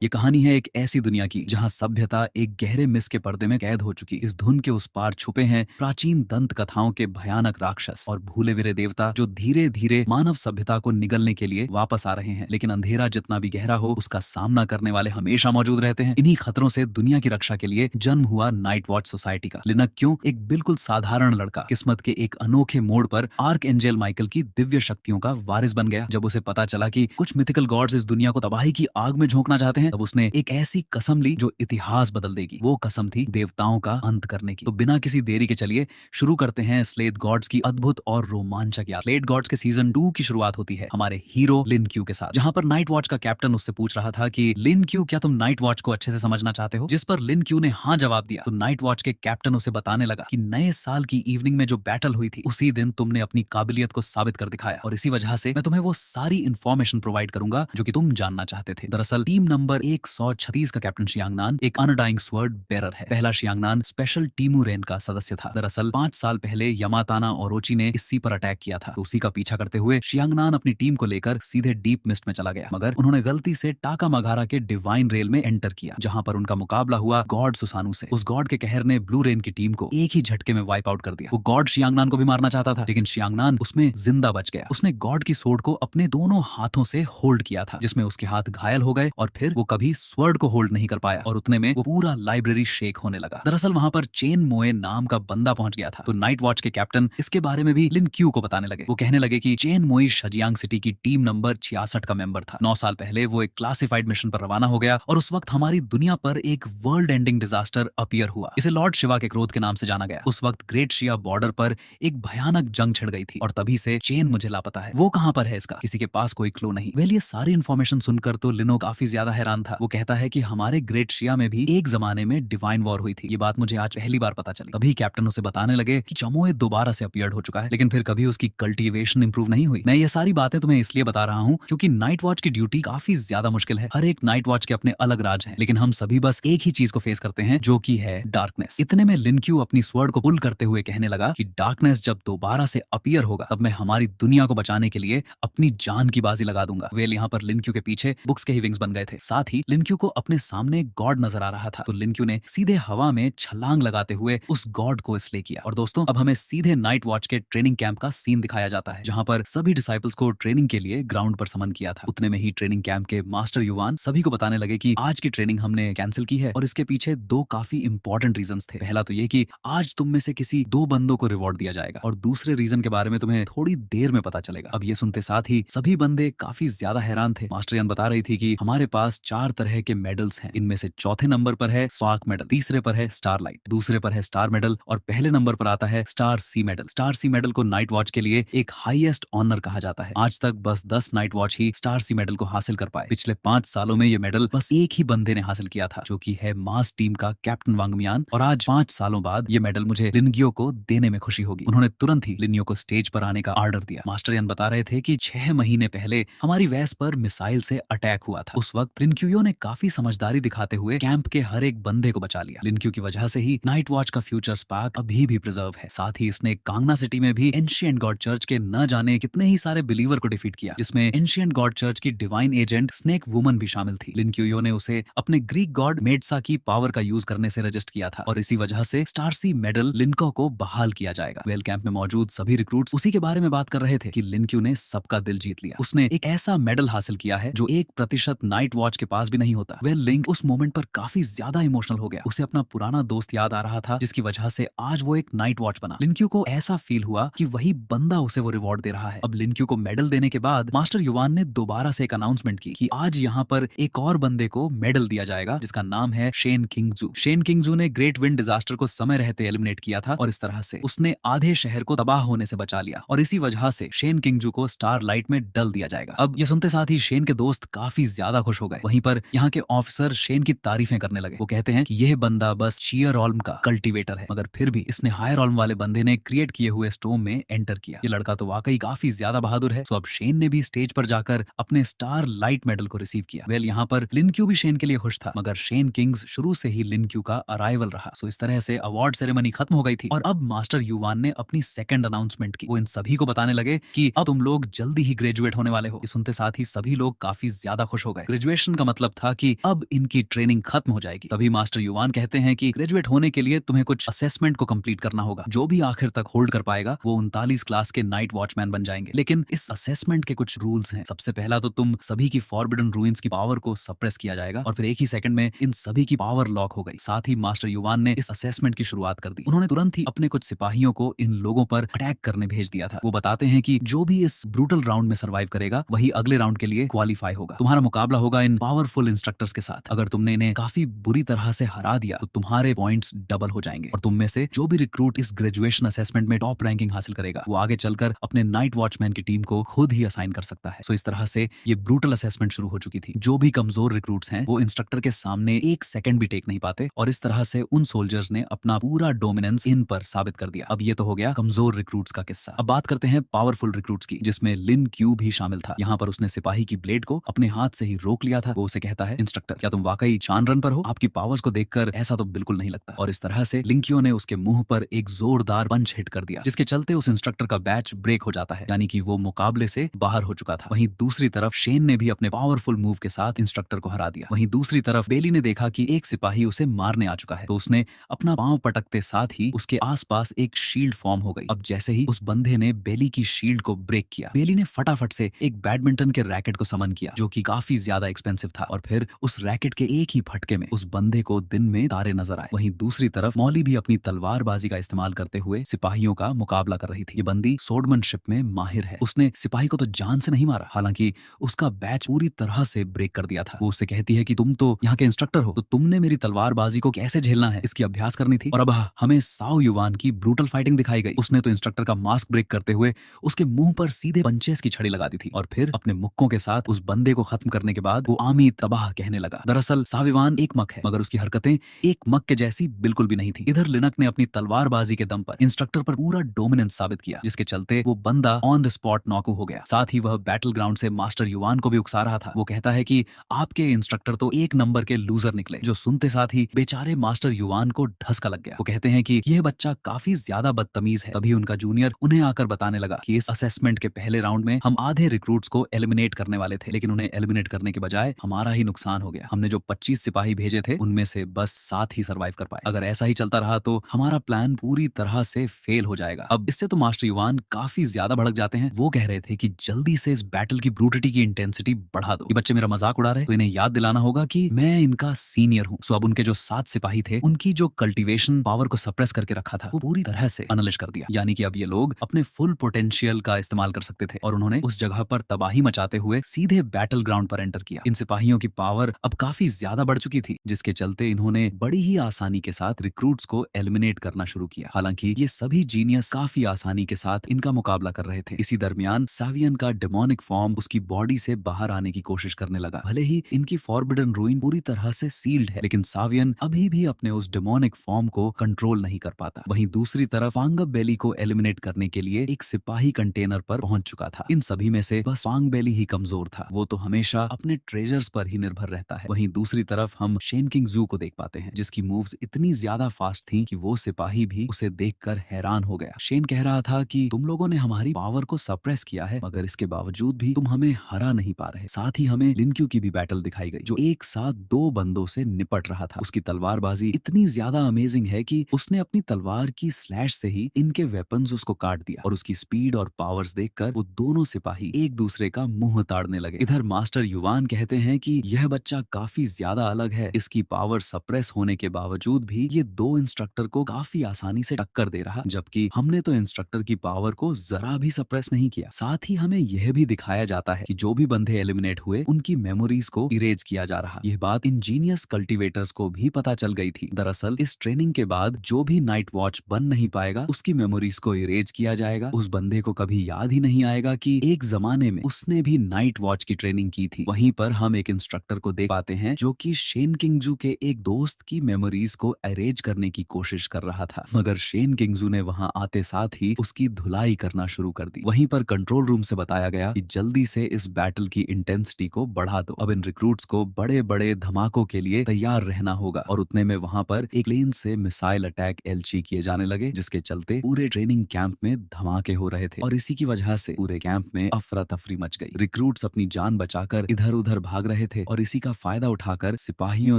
ये कहानी है एक ऐसी दुनिया की जहां सभ्यता एक गहरे मिस के पर्दे में कैद हो चुकी। इस धुन के उस पार छुपे हैं प्राचीन दंत कथाओं के भयानक राक्षस और भूले विरे देवता जो धीरे धीरे मानव सभ्यता को निगलने के लिए वापस आ रहे हैं। लेकिन अंधेरा जितना भी गहरा हो, उसका सामना करने वाले हमेशा मौजूद रहते हैं। इन्हीं खतरों से दुनिया की रक्षा के लिए जन्म हुआ नाइट वॉच सोसाइटी का। लिनक क्यों, एक बिल्कुल साधारण लड़का, किस्मत के एक अनोखे मोड़ पर आर्क एंजल माइकल की दिव्य शक्तियों का वारिस बन गया। जब उसे पता चला कि कुछ मिथिकल गॉड्स इस दुनिया को तबाही की आग में झोंकना चाहते हैं, तब उसने एक ऐसी कसम ली जो इतिहास बदल देगी। वो कसम थी देवताओं का अंत करने की। तो बिना किसी देरी के चलिए शुरू करते हैं स्लेथ गॉड्स की अद्भुत और रोमांचक यात्रा। स्लेथ गॉड्स के सीजन 2 की शुरुआत होती है हमारे हीरो लिन क्यू के साथ, जहां पर नाइट वॉच का कैप्टन उससे पूछ रहा था कि लिन क्यू, क्या तुम नाइट वॉच को अच्छे से समझना चाहते हो? जिस पर लिन क्यू ने हाँ जवाब दिया। तो नाइट वॉच के कैप्टन उसे बताने लगा कि नए साल की इवनिंग में जो बैटल हुई थी, उसी दिन तुमने अपनी काबिलियत को साबित कर दिखाया और इसी वजह से मैं तुम्हें वो सारी इंफॉर्मेशन प्रोवाइड करूंगा जो कि तुम जानना चाहते थे। दरअसल टीम नंबर 136 का कैप्टन शियांगनान एक अनडाइंग स्वर्ड बेरर है। पहला शियांगनान स्पेशल टीमू रेन का सदस्य था। दरअसल 5 साल पहले यमाताना और ओची ने इस सी पर अटैक किया था। तो उसी का पीछा करते हुए शियांगनान अपनी टीम को लेकर सीधे डीप मिस्ट में चला गया, मगर उन्होंने गलती से टाका मघारा के डिवाइन रेल में एंटर किया, जहां पर उनका मुकाबला हुआ गॉड सुसानू से। उस गॉड के कहर ने ब्लू रेन की टीम को एक ही झटके में वाइप आउट कर दिया। वो गॉड शियांगनान को भी मारना चाहता था, लेकिन शियांगनान उसमें जिंदा बच गया। उसने गॉड की सोर्ड को अपने दोनों हाथों से होल्ड किया था, जिसमें उसके हाथ घायल हो गए और फिर वो कभी स्वर्ड को होल्ड नहीं कर पाया और उतने में वो पूरा लाइब्रेरी शेक होने लगा। दरअसल वहां पर चेन मोए नाम का बंदा पहुंच गया था। तो नाइट वॉच के कैप्टन इसके बारे में भी लिन क्यू को बताने लगे। वो कहने लगे कि चेन मोई शजियांग सिटी की टीम नंबर 66 का मेंबर था। 9 साल पहले वो एक क्लासिफाइड मिशन पर रवाना हो गया और उस वक्त हमारी दुनिया पर एक वर्ल्ड एंडिंग डिजास्टर अपीयर हुआ। इसे लॉर्ड शिवा के क्रोध के नाम से जाना गया। उस वक्त ग्रेट शिया बॉर्डर पर एक भयानक जंग छिड़ गई थी और तभी से चेन मुझे लापता है। वो कहां पर है इसका किसी के पास कोई क्लू नहीं। वेल, ये सारी इन्फॉर्मेशन सुनकर तो लिनो काफी ज्यादा हैरान था। वो कहता है कि हमारे ग्रेट शिया में भी एक जमाने में डिवाइन वॉर हुई थी। ये बात मुझे आज पहली बार पता चली। तभी कैप्टन उसे बताने लगे कि चमोए दोबारा से अपीयर्ड हो चुका है, लेकिन फिर कभी उसकी कल्टीवेशन इंप्रूव नहीं हुई। मैं ये सारी बातें तुम्हें इसलिए बता रहा हूँ क्योंकि नाइट वॉच की ड्यूटी काफी ज्यादा मुश्किल है। हर एक नाइट वॉच के अपने अलग राज हैं, लेकिन हम सभी बस एक ही चीज को फेस करते हैं, जो कि है डार्कनेस। इतने में लिन क्यू अपनी स्वर्ड को पुल करते हुए कहने लगा कि डार्कनेस जब दोबारा से अपीयर होगा, तब मैं हमारी दुनिया को बचाने के लिए अपनी जान की बाजी लगा दूंगा। वेल, यहाँ पर लिन क्यू के पीछे बुक्स के ही विंग्स बन गए थे। साथ ही लिन क्यू को अपने सामने गॉड नजर आ रहा था। तो लिन क्यू ने सीधे हवा में छलांग लगाते हुए उस गॉड को स्ले किया। और दोस्तों, अब हमें सीधे नाइट वॉच के ट्रेनिंग कैंप का सीन दिखाया जाता है, जहां पर सभी डिसाइपल्स को ट्रेनिंग के लिए ग्राउंड पर समन किया था। उतने में ही ट्रेनिंग कैंप के मास्टर युवान सभी को बताने लगे कि आज की ट्रेनिंग हमने कैंसिल की है और इसके पीछे 2 काफी इंपॉर्टेंट रीजंस थे। पहला तो ये कि आज तुम में से किसी 2 बंदों को रिवॉर्ड दिया जाएगा और दूसरे रीजन के बारे में तुम्हें थोड़ी देर में पता चलेगा। अब ये सुनते साथ ही सभी बंदे काफी ज्यादा हैरान थे। मास्टर यान बता रही थी कि हमारे पास 4 तरह के मेडल्स हैं। इनमें से चौथे नंबर पर है स्वार्क मेडल, तीसरे पर है स्टार लाइट, दूसरे पर है स्टार मेडल और पहले नंबर पर आता है star c medal. Star c medal को नाइट वॉच के लिए एक हाईएस्ट ऑनर कहा जाता है। आज तक बस 10 नाइट वॉच ही स्टार सी मेडल को हासिल कर पाए। पिछले 5 सालों में ये मेडल बस एक ही बंदे ने हासिल किया था, जो कि है मास टीम का कैप्टन वांगमियान। और आज 5 सालों बाद ये मेडल मुझे लिनगियो को देने में खुशी होगी। उन्होंने तुरंत ही लिनगियो को स्टेज पर आने का ऑर्डर दिया। मास्टर यान बता रहे थे कि 6 महीने पहले हमारी वैस पर मिसाइल से अटैक हुआ था। उस वक्त लिनक्यूयो ने काफी समझदारी दिखाते हुए कैंप के हर एक बंदे को बचा लिया। लिनक्यू की वजह से ही नाइट वॉच का फ्यूचर स्पार्क अभी भी प्रिजर्व है। साथ ही इसने कांगना सिटी में भी एंशिएंट गॉड चर्च के न जाने कितने ही सारे बिलीवर को डिफीट किया, जिसमें एंशिएंट गॉड चर्च की डिवाइन एजेंट स्नेक वुमन भी शामिल थी। लिनक्यूयो ने उसे अपने ग्रीक गॉड मेडसा की पावर का यूज करने से रजिस्ट किया था और इसी वजह से स्टार सी मेडल लिनको को बहाल किया जाएगा। वेल, कैंप में मौजूद सभी रिक्रूट्स उसी के बारे में बात कर रहे थे कि लिनक्यू ने सबका दिल जीत लिया। उसने एक ऐसा मेडल हासिल किया है जो 1% नाइट वॉच के पास भी नहीं होता। वेल, लिंक उस मोमेंट पर काफी ज्यादा इमोशनल हो गया। उसे अपना पुराना दोस्त याद आ रहा था, जिसकी वजह से आज वो एक नाइट वॉच बना। लिनक्यू को ऐसा फील हुआ कि वही बंदा उसे वो रिवॉर्ड दे रहा है। अब लिनक्यू को मेडल देने के बाद मास्टर युवान ने दोबारा से एक अनाउंसमेंट की कि आज यहाँ पर एक और बंदे को मेडल दिया जाएगा, जिसका नाम है शेन किंगजू। शेन किंगजू ने ग्रेट विंड डिजास्टर को समय रहते एलिमिनेट किया था और इस तरह से उसने आधे शहर को तबाह होने से बचा लिया और इसी वजह से शेन किंगजू को स्टार लाइट में डल दिया जाएगा। अब ये सुनते साथ ही शेन के दोस्त काफी ज्यादा खुश हो गए। वहीं पर यहाँ के ऑफिसर शेन की तारीफें करने लगे। वो कहते हैं कि यह बंदा बस चीयर ऑल्म का कल्टीवेटर है, मगर फिर भी इसने हायर ऑल्म वाले बंदे ने क्रिएट किए हुए स्टोम में एंटर किया। ये लड़का तो वाकई काफी ज्यादा बहादुर है। तो अब शेन ने भी स्टेज पर जाकर अपने स्टार लाइट मेडल को रिसीव किया। वेल, यहाँ पर लिनक्यू भी शेन के लिए खुश था, मगर शेन किंग्स शुरू से ही लिनक्यू का अराइवल रहा। सो इस तरह से अवार्ड सेरेमनी खत्म हो गई थी और अब मास्टर युवान ने अपनी सेकंड अनाउंसमेंट की। वो इन सभी को बताने लगे कि अब तुम लोग जल्दी ही ग्रेजुएट होने वाले हो। ये सुनते साथ ही सभी लोग काफी ज्यादा खुश हो गए। ग्रेजुएशन का मतलब था कि अब इनकी ट्रेनिंग खत्म हो जाएगी। तभी मास्टर युवान कहते हैं कि ग्रेजुएट होने के लिए तुम्हें कुछ असेसमेंट को कंप्लीट करना होगा। जो भी आखिर तक होल्ड कर पाएगा वो 39 क्लास के नाइट वॉचमैन बन जाएंगे। लेकिन इस असेसमेंट के कुछ रूल्स हैं। सबसे पहला तो तुम सभी की फॉरबिडन रूइंस की पावर को सप्रेस किया जाएगा और फिर एक ही सेकंड में इन सभी की पावर लॉक हो गई। साथ ही मास्टर युवान ने इस असेसमेंट की शुरुआत कर दी। उन्होंने तुरंत ही अपने कुछ सिपाहियों को इन लोगों पर अटैक करने भेज दिया था। वो बताते हैं कि जो भी इस ब्रूटल राउंड में सर्वाइव करेगा वही अगले राउंड के लिए क्वालिफाई होगा। तुम्हारा मुकाबला होगा इन पावरफुल इंस्ट्रक्टर्स के साथ। अगर तुमने इन्हें काफी बुरी तरह से हरा दिया तो तुम्हारे पॉइंट्स डबल हो जाएंगे और तुम में से जो भी रिक्रूट इस ग्रेजुएशन असेसमेंट में टॉप रैंकिंग हासिल करेगा वो आगे चलकर अपने नाइट वॉचमैन की टीम को खुद ही असाइन कर सकता है। सो इस तरह से ये ब्रूटल असेसमेंट शुरू हो चुकी थी। जो भी कमजोर रिक्रूट्स हैं वो इंस्ट्रक्टर के सामने एक सेकंड भी टेक नहीं पाते और इस तरह से उन सोल्जर्स ने अपना पूरा डोमिनेंस इन पर साबित कर दिया। अब ये तो हो गया कमजोर रिक्रूट्स का किस्सा। अब बात करते हैं पावरफुल रिक्रूट्स की, जिसमें लिन क्यू भी शामिल था। यहाँ पर उसने सिपाही की ब्लेड को अपने हाथ से ही रोक लिया था। वो उसे कहता है, इंस्ट्रक्टर क्या तुम वाकई चांद रन पर हो? आपकी पावर्स को देखकर ऐसा तो बिल्कुल नहीं लगता। और इस तरह से लिंक्यो ने उसके मुंह पर एक जोरदार पंच हिट कर दिया, जिसके चलते उस इंस्ट्रक्टर का बैच ब्रेक हो जाता है, यानी कि वो मुकाबले से बाहर हो चुका था। वहीं दूसरी तरफ शेन ने भी अपने पावरफुल मूव के साथ इंस्ट्रक्टर को हरा दिया। वहीं दूसरी तरफ बेली ने देखा कि एक सिपाही उसे मारने आ चुका है, तो उसने अपना पांव पटकते साथ ही उसके आसपास एक शील्ड फॉर्म हो गई। अब जैसे ही उस बंदे ने बेली की शील्ड को ब्रेक किया, बेली ने फटाफट से एक बैडमिंटन के रैकेट को समन किया, जो कि काफी ज्यादा एक्सपेंसिव था, और फिर उस रैकेट के एक ही फटके में उस बंदे को दिन में तारे नजर आए। वहीं दूसरी तरफ मौली भी अपनी तलवारबाजी का इस्तेमाल करते हुए सिपाहियों का मुकाबला कर रही थी। ये बंदी स्वॉर्डमैनशिप में माहिर है। उसने सिपाही को तो जान से नहीं मारा, हालांकि उसका बैच पूरी तरह से ब्रेक कर दिया था। वो उससे कहती है कि तुम तो यहाँ के इंस्ट्रक्टर हो, तो तुमने मेरी तलवारबाजी को कैसे झेलना है इसकी अभ्यास करनी थी। और अब हमें साओ युवान की ब्रूटल फाइटिंग दिखाई गई। उसने तो इंस्ट्रक्टर का मास्क ब्रेक करते हुए उसके मुंह पर सीधे पंचेस की छड़ी लगा दी थी और फिर अपने मुक्कों के साथ उस बंदे को खत्म करने के बाद वो आमी तबाह कहने लगा। दरअसल साविवान एक मक है, मगर उसकी हरकतें एक मक के जैसी बिल्कुल भी नहीं थी। इधर लिनक ने अपनी तलवारबाजी के दम पर इंस्ट्रक्टर पर पूरा डोमिनेंस साबित किया, जिसके चलते वो बंदा ऑन द स्पॉट नॉकआउट हो गया। साथ ही वह बैटल ग्राउंड से मास्टर युवान को भी उकसा रहा था। वो कहता है कि आपके इंस्ट्रक्टर तो एक नंबर के लूजर निकले, जो सुनते साथ ही बेचारे मास्टर युवान को ढसका लग गया। वो कहते हैं कि यह बच्चा काफी ज्यादा बदतमीज है। तभी उनका जूनियर उन्हें आकर बताने लगा कि इस असेसमेंट के पहले राउंड में हम आधे रिक्रूट्स को एलिमिनेट करने वाले थे, लेकिन उन्हें एलिमिनेट करने के बजाय हमारा ही नुकसान हो गया। हमने जो 25 सिपाही भेजे थे उनमें से बस 7 ही सर्वाइव कर पाए। अगर ऐसा ही चलता रहा तो हमारा प्लान पूरी तरह से फेल हो जाएगा। अब इससे तो मास्टर युवान काफी ज्यादा भड़क जाते हैं। वो कह रहे थे कि जल्दी से इस बैटल की ब्रूटिटी की इंटेंसिटी बढ़ा दो। ये बच्चे मेरा मजाक उड़ा रहे, तो इन्हें याद दिलाना होगा कि मैं इनका सीनियर हूँ। सो अब उनके जो 7 सिपाही थे उनकी जो कल्टीवेशन पावर को सप्रेस करके रखा था वो पूरी तरह से अनलिश कर दिया, यानी कि अब ये लोग अपने फुल पोटेंशियल का इस्तेमाल कर सकते थे और उन्होंने उस जगह पर तबाही मचाते हुए सीधे बैटल ग्राउंड पर एंटर किया। इन सिपाहियों की पावर अब काफी ज्यादा बढ़ चुकी थी, जिसके चलते इन्होंने बड़ी ही आसानी के साथ रिक्रूट्स को एलिमिनेट करना शुरू किया। हालांकि ये सभी जीनियस काफी आसानी के साथ इनका मुकाबला कर रहे थे। इसी दरमियान सावियन का डेमोनिक फॉर्म उसकी बॉडी से बाहर आने की कोशिश करने लगा। भले ही इनकी फॉरबिडन रूइन पूरी तरह से सील्ड है, लेकिन सावियन अभी भी अपने उस डेमोनिक फॉर्म को कंट्रोल नहीं कर पाता। वहीं दूसरी तरफ फांग बेली को एलिमिनेट करने के लिए एक सिपाही कंटेनर पर पहुंच चुका था। इन सभी में से बस फांग बेली ही कमजोर था। वो तो हमेशा अपने ट्रेजर्स पर ही निर्भर रहता है। वहीं दूसरी तरफ हम शेन किंग जू को देख पाते हैं, जिसकी मूव्स इतनी ज्यादा फास्ट थी कि वो सिपाही भी उसे देखकर हैरान हो गया। शेन कह रहा था कि तुम लोगों ने हमारी पावर को सप्रेस किया है, मगर इसके बावजूद भी तुम हमें हरा नहीं पा रहे। साथ ही हमें लिनक्यू की भी बैटल दिखाई गई, जो एक साथ 2 बंदों से निपट रहा था। उसकी तलवारबाजी इतनी ज्यादा अमेजिंग है कि उसने अपनी तलवार की स्लैश से ही इनके वेपन्स उसको काट दिया और उसकी स्पीड और पावर्स देखकर वो दोनों सिपाही एक दूसरे का मुंह ताड़ने लगे। इधर मास्टर युवान कहते हैं कि यह बच्चा काफी ज्यादा अलग है। इसकी पावर सप्रेस होने के बावजूद भी ये 2 इंस्ट्रक्टर को काफी आसानी से टक्कर दे रहा, जबकि हमने तो इंस्ट्रक्टर की पावर को जरा भी सप्रेस नहीं किया। साथ ही हमें यह भी दिखाया जाता है कि जो भी बंदे एलिमिनेट हुए उनकी मेमोरीज को इरेज किया जा रहा। यह बात इंजीनियस कल्टीवेटर्स को भी पता चल गई थी। दरअसल इस ट्रेनिंग के बाद जो भी नाइट वॉच बन नहीं पाएगा उसकी मेमोरीज को इरेज किया जाएगा। उस बंदे को कभी याद ही नहीं आएगा कि एक जमाने में उसने भी नाइट वॉच की ट्रेनिंग की थी। वहीं पर हम एक इंस्ट्रक्टर को देख पाते हैं जो कि शेन किंगजू के एक दोस्त की मेमोरीज को अरेंज करने की कोशिश कर रहा था, मगर शेन किंगजू ने वहां आते साथ ही उसकी धुलाई करना शुरू कर दी। वहीं पर कंट्रोल रूम से बताया गया कि जल्दी से इस बैटल की इंटेंसिटी को बढ़ा दो। अब इन रिक्रूट्स को बड़े बड़े धमाकों के लिए तैयार रहना होगा। और उतने में वहां पर एक प्लेन से मिसाइल अटैक एलची किए जाने लगे, जिसके चलते पूरे ट्रेनिंग कैंप में धमाके हो रहे थे और इसी की वजह से पूरे कैंप में अफरा तफरी मच गई। रिक्रूट्स अपनी जान बचाकर इधर उधर भाग रहे रहे थे और इसी का फायदा उठाकर सिपाहियों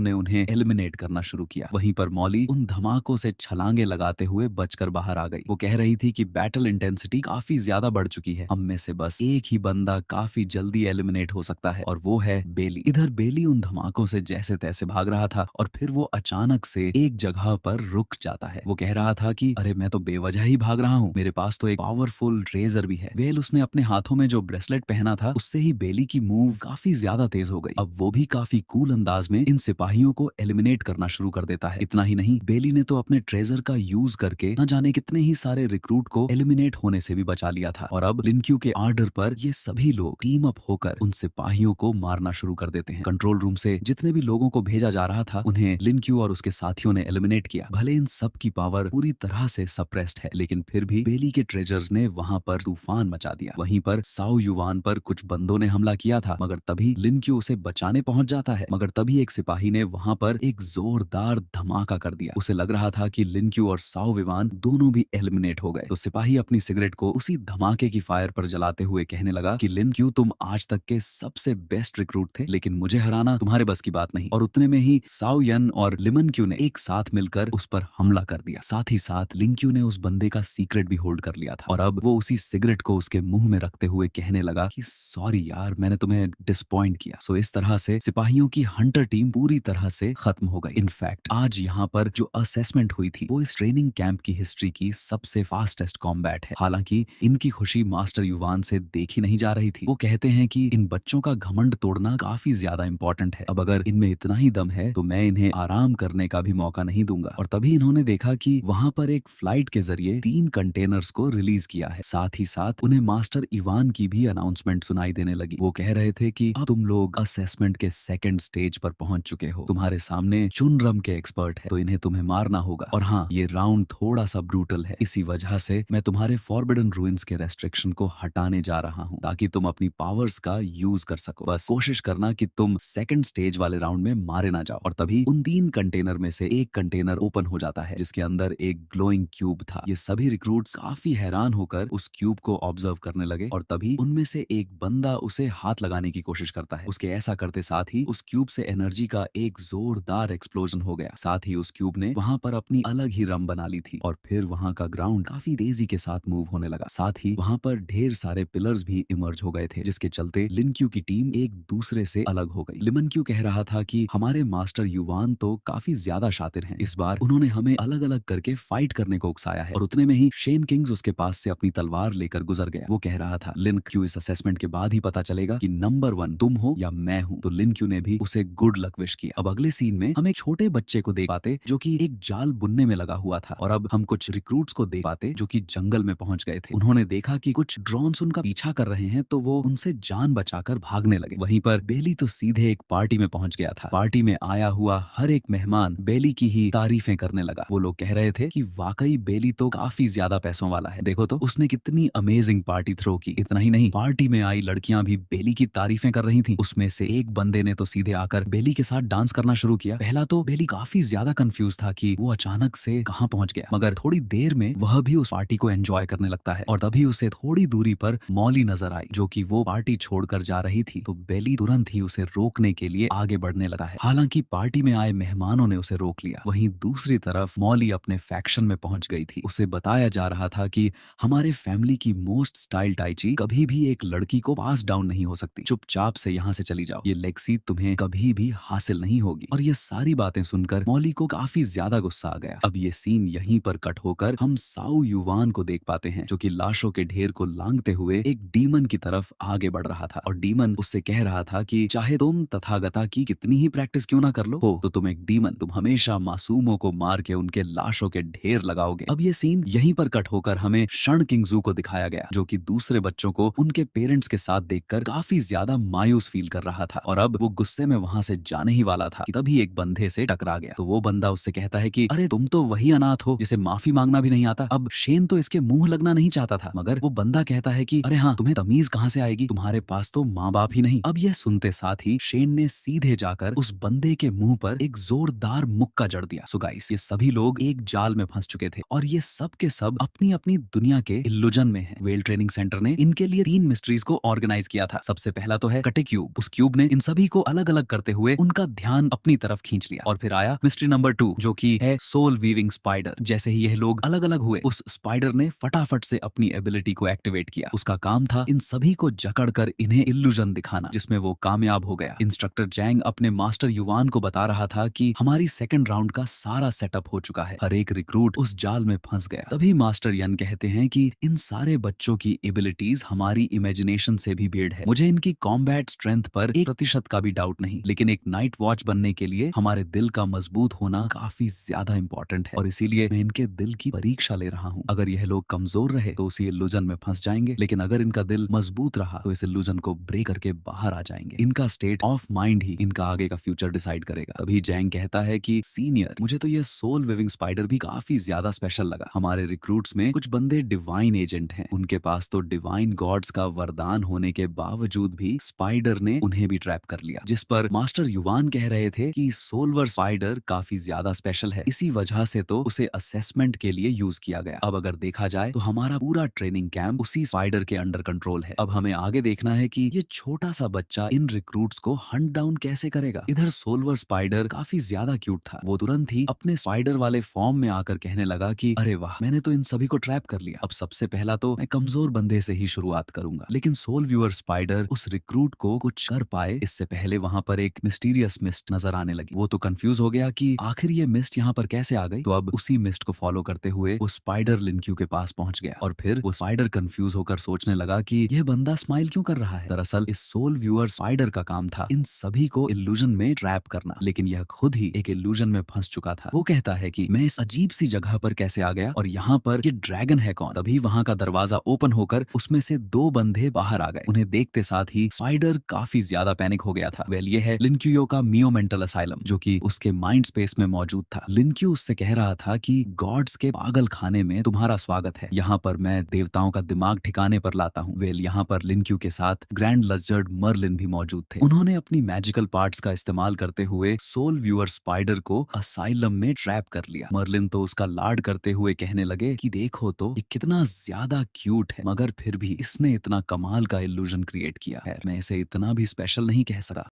ने उन्हें एलिमिनेट करना शुरू किया। वहीं पर मौली उन धमाकों से छलांगे लगाते हुए बचकर बाहर आ गई। वो कह रही थी कि बैटल इंटेंसिटी काफी ज्यादा बढ़ चुकी है, हम में से बस एक ही बंदा काफी जल्दी एलिमिनेट हो सकता है और वो है बेली। इधर बेली उन धमाकों से जैसे तैसे भाग रहा था और फिर वो अचानक से एक जगह पर रुक जाता है। वो कह रहा था कि अरे मैं तो बेवजह ही भाग रहा हूँ, मेरे पास तो एक पावरफुल रेजर भी है। वेल उसने अपने हाथों में जो ब्रेसलेट पहना था उससे ही बेली की मूव काफी ज्यादा तेज हो गई। अब वो भी काफी कूल अंदाज में इन सिपाहियों को एलिमिनेट करना शुरू कर देता है। इतना ही नहीं, बेली ने तो अपने ट्रेजर का यूज करके न जाने कितने ही सारे रिक्रूट को एलिमिनेट होने से भी बचा लिया था। और अब लिनक्यू के ऑर्डर पर ये सभी लोग टीम अप होकर उन सिपाहियों को मारना शुरू कर देते हैं। कंट्रोल रूम से जितने भी लोगों को भेजा जा रहा था उन्हें लिनक्यू और उसके साथियों ने एलिमिनेट किया। भले इन सब की पावर पूरी तरह से सप्रेस्ड है, लेकिन फिर भी बेली के ट्रेजर्स ने वहां पर तूफान मचा दिया। वहीं पर साओ युवान पर कुछ बंदों ने हमला किया था, मगर तभी लिनक्यू उसे बचाने पहुंच जाता है। मगर तभी एक सिपाही ने वहां पर एक जोरदार धमाका कर दिया। उसे लग रहा था कि लिनक्यू और साओ युवान दोनों भी एलिमिनेट हो गए। तो सिपाही अपनी सिगरेट को उसी धमाके की फायर पर जलाते हुए कहने लगा कि लिनक्यू, तुम आज तक के सबसे बेस्ट रिक्रूट थे, लेकिन मुझे हराना तुम्हारे बस की बात नहीं। और उतने में ही साओ यन और लिमनक्यू ने एक साथ मिलकर उस पर हमला कर दिया। साथ ही साथ लिनक्यू ने उस बंदे का सीक्रेट भी होल्ड कर लिया था और अब वो उसी सिगरेट को उसके मुंह में रखते हुए कहने लगा कि सॉरी यार, मैंने तुम्हें डिसपॉइंट किया। सो इस तरह से सिपाहियों की हंटर टीम पूरी तरह से खत्म हो गई। इनफैक्ट आज यहाँ पर जो असेसमेंट हुई थी वो इस ट्रेनिंग कैंप की हिस्ट्री की सबसे फास्टेस्ट कॉम्बैट है। हालांकि इनकी खुशी मास्टर युवान से देखी नहीं जा रही थी। वो कहते हैं कि इन बच्चों का घमंड तोड़ना काफी ज्यादा इंपॉर्टेंट है। अब अगर इनमें इतना ही दम है तो मैं इन्हें आराम करने का भी मौका नहीं दूंगा। और तभी इन्होंने देखा कि वहां पर एक फ्लाइट के जरिए 3 कंटेनर्स को रिलीज किया है। साथ ही साथ उन्हें मास्टर इवान की भी अनाउंसमेंट सुनाई देने लगी। वो कह रहे थे कि अब तुम लोग असेसमेंट के सेकंड स्टेज पर पहुंच चुके हो, तुम्हारे सामने चुनरम के एक्सपर्ट है, तो इन्हें तुम्हें मारना होगा। और हाँ, ये राउंड थोड़ा सा ब्रूटल है, इसी वजह से मैं तुम्हारे फॉरबिडन रूइंस के रेस्ट्रिक्शन को हटाने जा रहा हूँ ताकि तुम अपनी पावर्स का यूज कर सको। बस कोशिश करना कि तुम सेकंड स्टेज वाले राउंड में मारे ना जाओ। और तभी उन 3 कंटेनर में से एक कंटेनर ओपन हो जाता है जिसके अंदर एक ग्लोइंग क्यूब था। ये सभी रिक्रूट्स काफी हैरान होकर उस क्यूब को ऑब्जर्व करने लगे और तभी उनमें से एक बंदा उसे हाथ लगाने की कोशिश करता है। उसके ऐसा करते साथ ही उस क्यूब से एनर्जी का एक जोरदार एक्सप्लोजन हो गया। साथ ही उस क्यूब ने वहां पर अपनी अलग ही रम बना ली थी और फिर वहां का ग्राउंड काफी तेजी के साथ मूव होने लगा। साथ ही वहां पर ढेर सारे पिलर्स भी इमर्ज हो गए थे, जिसके चलते लिनक्यू की टीम एक दूसरे से अलग हो गई। लिमनक्यू कह रहा था कि हमारे मास्टर युवान तो काफी ज्यादा शातिर हैं, इस बार उन्होंने हमें अलग अलग करके फाइट करने को उकसाया है। और उतने में ही शेन किंग्स उसके पास से अपनी तलवार लेकर गुजर गया। वो कह रहा था लिनक्यू, इस असेसमेंट के बाद ही पता चलेगा कि नंबर 1 तुम हो या मैं हूँ। तो लिनक्यू ने भी उसे गुड लक विश किया। अब अगले सीन में हम एक छोटे बच्चे को देख पाते जो कि एक जाल बुनने में लगा हुआ था और अब हम कुछ रिक्रूट्स को देख पाते जो कि जंगल में पहुंच गए थे। उन्होंने देखा कि कुछ ड्रोन्स उनका पीछा कर रहे हैं तो वो उनसे जान बचाकर भागने लगे। वहीं पर बेली तो सीधे एक पार्टी में पहुंच गया था। पार्टी में आया हुआ हर एक मेहमान बेली की ही तारीफें करने लगा। वो लोग कह रहे थे कि वाकई बेली तो काफी ज्यादा पैसों वाला है, देखो तो उसने कितनी अमेजिंग पार्टी थ्रो की। इतना ही नहीं, पार्टी में आई लड़कियां भी बेली की तारीफें कर रही थी। उसमें से एक बंदे ने तो सीधे आकर बेली के साथ डांस करना शुरू किया। पहला तो बेली काफी ज्यादा कंफ्यूज था कि वो अचानक से कहां पहुंच गया, मगर थोड़ी देर में वह भी उस पार्टी को एंजॉय करने लगता है। और तभी उसे थोड़ी दूरी पर मॉली नजर आई जो कि वो पार्टी छोड़कर जा रही थी। तो बेली तुरंत ही उसे रोकने के लिए आगे बढ़ने लगा है। हालांकि पार्टी में आए मेहमानों ने उसे रोक लिया। वहीं दूसरी तरफ मॉली अपने फैक्शन में पहुंच गई थी। उसे बताया जा रहा था कि हमारे फैमिली की मोस्ट स्टाइल टाइची कभी भी एक लड़की को पास डाउन नहीं हो सकती, चुपचाप से यहाँ से चली जाओ, ये लेक्सी तुम्हें कभी भी हासिल नहीं होगी। और ये सारी बातें सुनकर मॉली को काफी ज्यादा गुस्सा आ गया। अब ये सीन यहीं पर कट होकर हम साओ युवान को देख पाते हैं जो कि लाशों के ढेर को लांघते हुए एक डीमन की तरफ आगे बढ़ रहा था। और डीमन उससे कह रहा था कि चाहे तुम तथागता की कितनी ही प्रैक्टिस क्यों ना कर लो हो, तो तुम एक डीमन, तुम हमेशा मासूमों को मार के उनके लाशों के ढेर लगाओगे। अब ये सीन यहीं पर कट होकर हमें शण किंगजू को दिखाया गया जो कि दूसरे बच्चों को उनके पेरेंट्स के साथ देखकर काफी ज्यादा मायूस फील कर रहा था। और अब वो गुस्से में वहां से जाने ही वाला था कि तभी एक बंदे से टकरा गया। तो वो बंदा उससे कहता है कि अरे तुम तो वही अनाथ हो जिसे माफी मांगना भी नहीं आता। अब शेन तो इसके मुंह लगना नहीं चाहता था, मगर वो बंदा कहता है कि अरे हाँ, तुम्हें तमीज कहाँ से आएगी, तुम्हारे पास तो माँ बाप ही नहीं। अब यह सुनते साथ ही शेन ने सीधे जाकर उस बंदे के मुंह पर एक जोरदार मुक्का जड़ दिया। सो गाइस, ये सभी लोग एक जाल में फंस चुके थे और ये सब के सब अपनी अपनी दुनिया के इल्यूजन में हैं। वेल ट्रेनिंग सेंटर ने इनके लिए 3 मिस्ट्रीज को ऑर्गेनाइज किया था। सबसे पहला तो है कटे क्यूब। उस क्यूब क्यूब ने इन सभी को अलग अलग करते हुए उनका ध्यान अपनी तरफ खींच लिया। और फिर आया मिस्ट्री नंबर 2, जो कि है सोल वीविंग स्पाइडर। जैसे ही यह लोग अलग अलग हुए, उस स्पाइडर ने फटाफट से अपनी एबिलिटी को एक्टिवेट किया। उसका काम था इन सभी को जकड़कर इन्हें इल्यूजन दिखाना, जिसमें वो कामयाब हो गया। इंस्ट्रक्टर जैंग अपने मास्टर युवान को बता रहा था कि हमारी सेकंड राउंड का सारा सेटअप हो चुका है। हर एक रिक्रूट उस जाल में फंस गया। तभी मास्टर यन कहते हैं कि इन सारे बच्चों की एबिलिटीज हमारी इमेजिनेशन से भी बेड है। मुझे इनकी कॉम्बैट स्ट्रेंथ पर 1% का भी डाउट नहीं, लेकिन एक नाइट वॉच बनने के लिए हमारे दिल का मजबूत होना काफी ज्यादा इंपॉर्टेंट है, और इसीलिए मैं इनके दिल की परीक्षा ले रहा हूँ। अगर यह लोग कमजोर रहे तो उसी इल्यूजन में फंस जाएंगे, लेकिन अगर इनका दिल मजबूत रहा तो इस इल्यूजन को ब्रेक करके बाहर आ जाएंगे। इनका स्टेट ऑफ माइंड ही इनका आगे का फ्यूचर डिसाइड करेगा। तभी जैंग कहता है कि सीनियर, मुझे तो ये सोल विविंग स्पाइडर भी काफी ज्यादा स्पेशल लगा। हमारे रिक्रूट्स में कुछ बंदे डिवाइन एजेंट हैं, उनके पास तो डिवाइन गॉड्स का वरदान होने के बावजूद भी स्पाइडर ने उन्हें भी ट्रैप कर लिया। जिस पर मास्टर युवान कह रहे थे कि सोलवर स्पाइडर काफी ज्यादा स्पेशल है, इसी वजह से तो उसे असेसमेंट के लिए यूज किया गया। अब अगर देखा जाए तो हमारा पूरा ट्रेनिंग कैंप उसी स्पाइडर के अंडर कंट्रोल है। अब हमें आगे देखना है कि ये छोटा सा बच्चा इन रिक्रूट्स को हंट डाउन कैसे करेगा। इधर सोलवर स्पाइडर काफी ज्यादा क्यूट था। वो तुरंत ही अपने स्पाइडर वाले फॉर्म में आकर कहने लगा कि अरे वाह, मैंने तो इन सभी को ट्रैप कर लिया। अब सबसे पहला तो मैं कमजोर बंदे से ही शुरुआत करूंगा। लेकिन सोल व्यूअर स्पाइडर उस रिक्रूट को कुछ कर पाए इससे पहले वहां पर एक मिस्टीरियस मिस्ट नजर आने लगी। वो तो कंफ्यूज हो गया कि आखिर ये मिस्ट यहाँ पर कैसे आ गई। तो अब उसी मिस्ट को फॉलो करते हुए वो स्पाइडर लिनक्यू के पास पहुंच गया, और फिर वो स्पाइडर कंफ्यूज होकर सोचने लगा कि यह बंदा स्माइल क्यों कर रहा है। दरअसल इस सोल व्यूअर स्पाइडर का काम था इन सभी को इल्यूजन में ट्रैप करना, लेकिन यह खुद ही एक इल्यूजन में फंस चुका था। वो कहता है कि मैं इस अजीब सी जगह पर कैसे आ गया, और यहाँ पर ये ड्रैगन है कौन। तभी वहां का दरवाजा ओपन होकर उसमें से 2 बंदे बाहर आ गए। उन्हें देखते साथ ही स्पाइडर काफी ज्यादा पैनिक हो गया था। वेल, ये है लिनक्यूयो का मियो मेंटल असाइलम, जो कि उसके माइंड स्पेस में मौजूद था। लिनक्यू उससे कह रहा था कि गॉड्स के पागल खाने में तुम्हारा स्वागत है। यहाँ पर मैं देवताओं का दिमाग ठिकाने पर लाता हूँ। वेल, यहाँ पर लिनक्यू के साथ ग्रैंड लजर्ड मर्लिन भी मौजूद थे। उन्होंने अपनी मैजिकल पार्ट्स का इस्तेमाल करते हुए सोल व्यूअर स्पाइडर को असाइलम में ट्रैप कर लिया। मर्लिन तो उसका लाड करते हुए कहने लगे कि देखो तो ये कितना ज्यादा क्यूट है, मगर फिर भी इसने इतना कमाल का इल्यूजन क्रिएट किया है। मैं इसे इतना भी स्पेशल नहीं कह सकता।